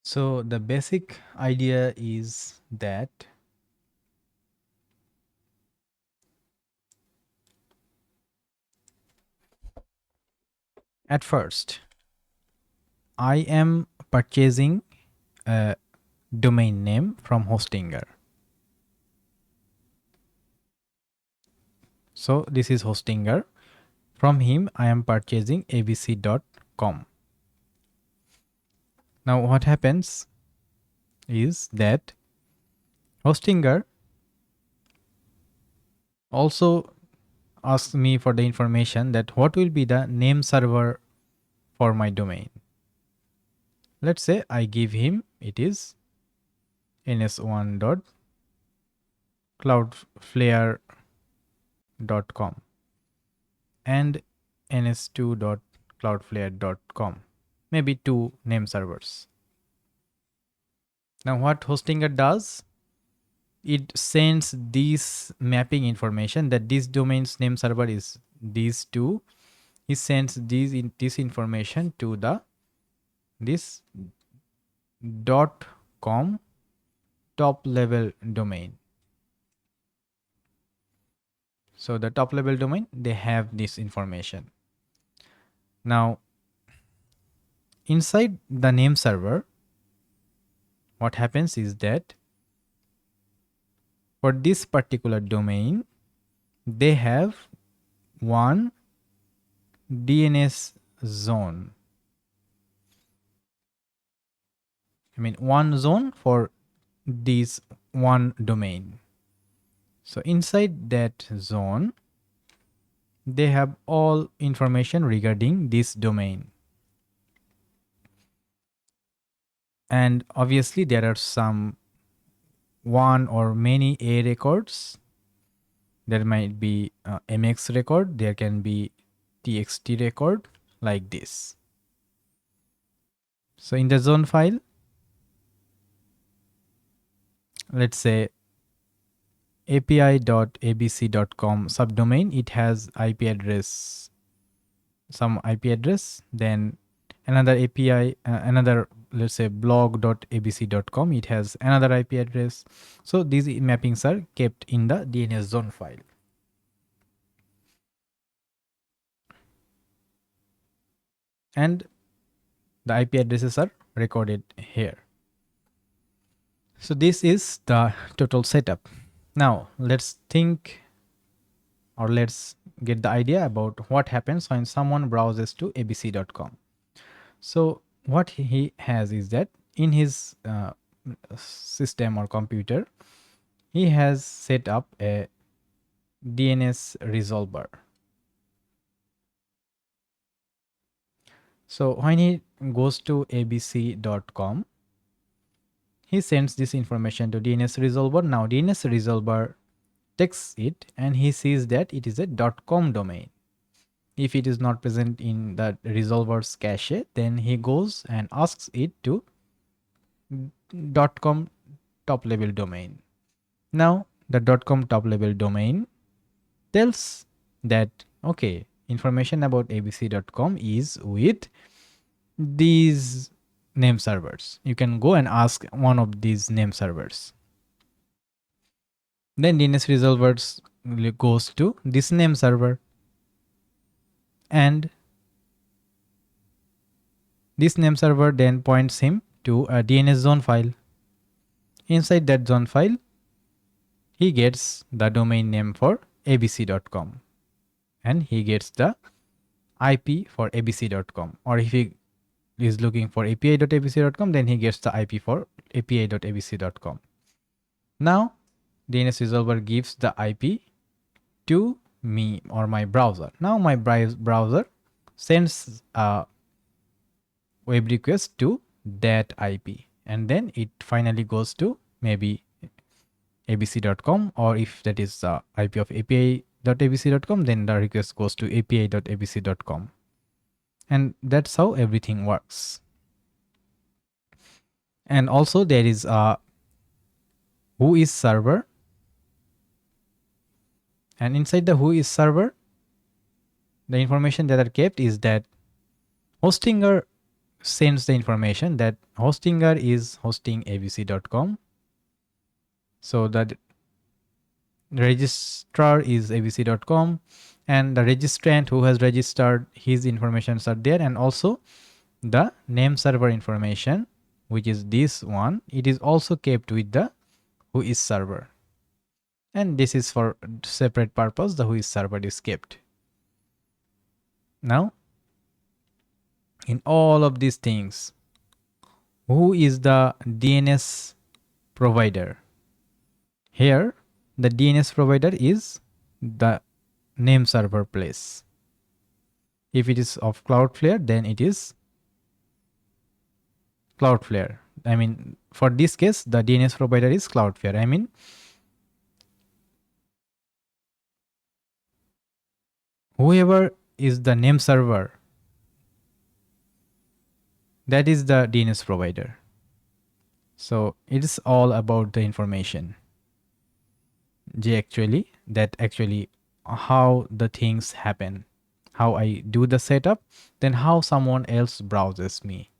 So the basic idea is that at first I am purchasing a domain name from hostinger. So this is hostinger. From him I am purchasing abc.com. Now what happens is that hostinger also asks me for the information that what will be the name server for my domain. Let's say I give him it is ns1.cloudflare.com and ns2.cloudflare.com, maybe two name servers. Now what hostinger does, it sends this mapping information that this domain's name server is these two. It sends this information to the this .com top level domain. So the top level domain, they have this information. Now inside the name server, what happens is that for this particular domain, they have one DNS zone. I mean, one zone for this one domain. So inside that zone, they have all information regarding this domain. And obviously there are some one or many A records. There might be MX record, there can be TXT record like this. So in the zone file, let's say api.abc.com subdomain, it has IP address, some IP address, then another API, another, let's say blog.abc.com, it has another IP address. So these mappings are kept in the DNS zone file. And the IP addresses are recorded here. So this is the total setup. Now let's think, or let's get the idea about what happens when someone browses to abc.com. So what he has is that in his system or computer, he has set up a DNS resolver. So when he goes to abc.com, he sends this information to DNS resolver. Now DNS resolver takes it and he sees that it is a .com domain. If it is not present in the resolver's cache, then he goes and asks it to .com top level domain. Now the .com top level domain tells that, okay, information about abc.com is with these name servers. You can go and ask one of these name servers. Then DNS resolvers goes to this name server, and this name server then points him to a DNS zone file. Inside that zone file, he gets the domain name for abc.com and he gets the IP for abc.com. Or if he is looking for api.abc.com, then he gets the IP for api.abc.com. Now DNS resolver gives the IP to me or my browser. Now my browser sends a web request to that IP, and then it finally goes to maybe abc.com, or if that is the IP of api.abc.com, then the request goes to api.abc.com. And that's how everything works. And also there is a whois server, and inside the whois server, the information that are kept is that hostinger sends the information that hostinger is hosting abc.com. So that registrar is abc.com, and the registrant who has registered, his informations are there, and also the name server information, which is this one, it is also kept with the whois server, and this is for separate purpose. The whois server is kept. Now in all of these things, who is the DNS provider? Here the DNS provider is the name server place. If it is of Cloudflare, then it is Cloudflare. I mean, for this case, the DNS provider is Cloudflare. I mean, whoever is the name server, that is the DNS provider. So it is all about the information. That actually how the things happen, how I do the setup, then how someone else browses me.